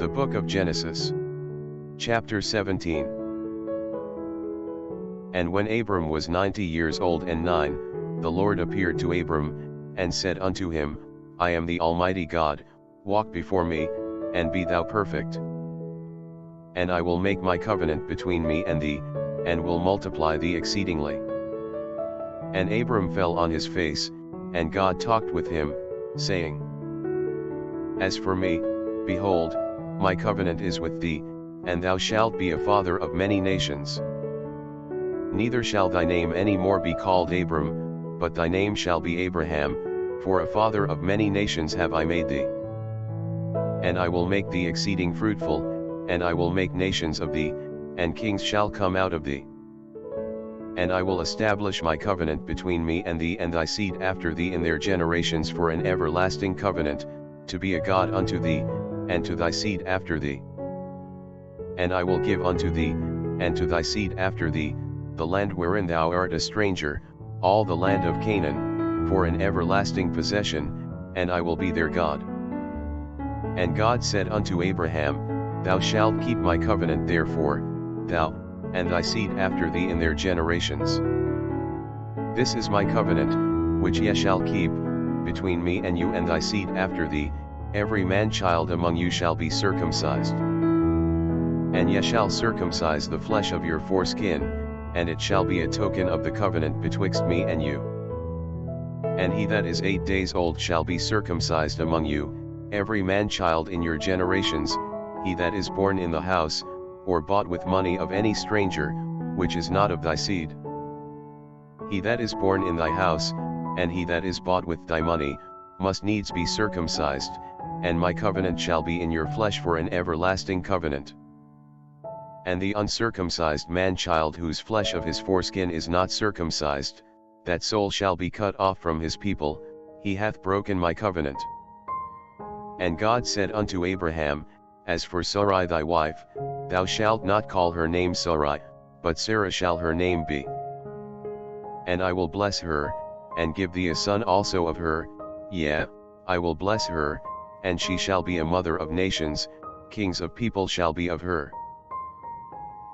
The Book of Genesis. Chapter 17. And when Abram was 90 years old and 9, the Lord appeared to Abram, and said unto him, I am the Almighty God, walk before me, and be thou perfect. And I will make my covenant between me and thee, and will multiply thee exceedingly. And Abram fell on his face, and God talked with him, saying, As for me, behold, my covenant is with thee, and thou shalt be a father of many nations. Neither shall thy name any more be called Abram, but thy name shall be Abraham, for a father of many nations have I made thee. And I will make thee exceeding fruitful, and I will make nations of thee, and kings shall come out of thee. And I will establish my covenant between me and thee and thy seed after thee in their generations for an everlasting covenant, to be a God unto thee, and to thy seed after thee. And I will give unto thee, and to thy seed after thee, the land wherein thou art a stranger, all the land of Canaan, for an everlasting possession, and I will be their God. And God said unto Abraham, Thou shalt keep my covenant therefore, thou, and thy seed after thee in their generations. This is my covenant, which ye shall keep, between me and you and thy seed after thee, every man-child among you shall be circumcised. And ye shall circumcise the flesh of your foreskin, and it shall be a token of the covenant betwixt me and you. And he that is 8 days old shall be circumcised among you, every man-child in your generations, he that is born in the house, or bought with money of any stranger, which is not of thy seed. He that is born in thy house, and he that is bought with thy money, must needs be circumcised, and my covenant shall be in your flesh for an everlasting covenant. And the uncircumcised man-child whose flesh of his foreskin is not circumcised, that soul shall be cut off from his people, he hath broken my covenant. And God said unto Abraham, As for Sarai thy wife, thou shalt not call her name Sarai, but Sarah shall her name be. And I will bless her, and give thee a son also of her, yea, I will bless her, and she shall be a mother of nations, kings of people shall be of her.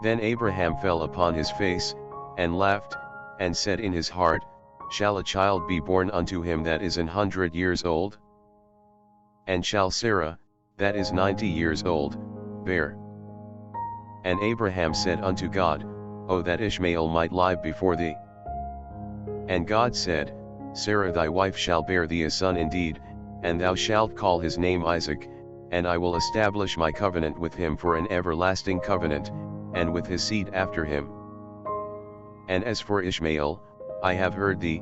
Then Abraham fell upon his face, and laughed, and said in his heart, Shall a child be born unto him that is 100 years old? And shall Sarah, that is 90 years old, bear? And Abraham said unto God, O that Ishmael might live before thee. And God said, Sarah thy wife shall bear thee a son indeed, and thou shalt call his name Isaac, and I will establish my covenant with him for an everlasting covenant, and with his seed after him. And as for Ishmael, I have heard thee,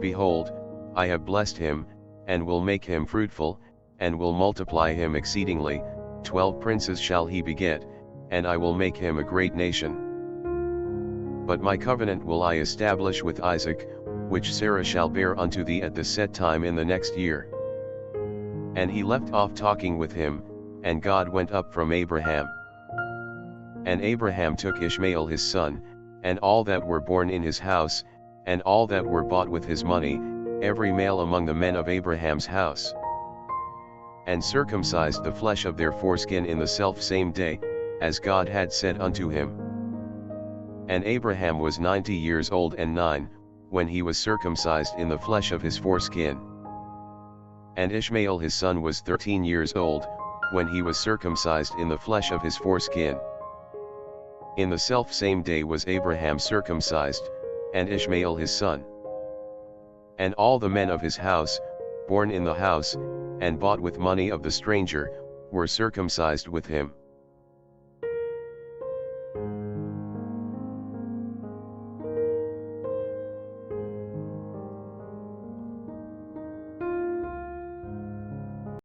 behold, I have blessed him, and will make him fruitful, and will multiply him exceedingly, 12 princes shall he beget, and I will make him a great nation. But my covenant will I establish with Isaac, which Sarah shall bear unto thee at the set time in the next year. And he left off talking with him, and God went up from Abraham. And Abraham took Ishmael his son, and all that were born in his house, and all that were bought with his money, every male among the men of Abraham's house, and circumcised the flesh of their foreskin in the selfsame day, as God had said unto him. And Abraham was 90 years old and 9, when he was circumcised in the flesh of his foreskin. And Ishmael his son was 13 years old, when he was circumcised in the flesh of his foreskin. In the selfsame day was Abraham circumcised, and Ishmael his son. And all the men of his house, born in the house, and bought with money of the stranger, were circumcised with him.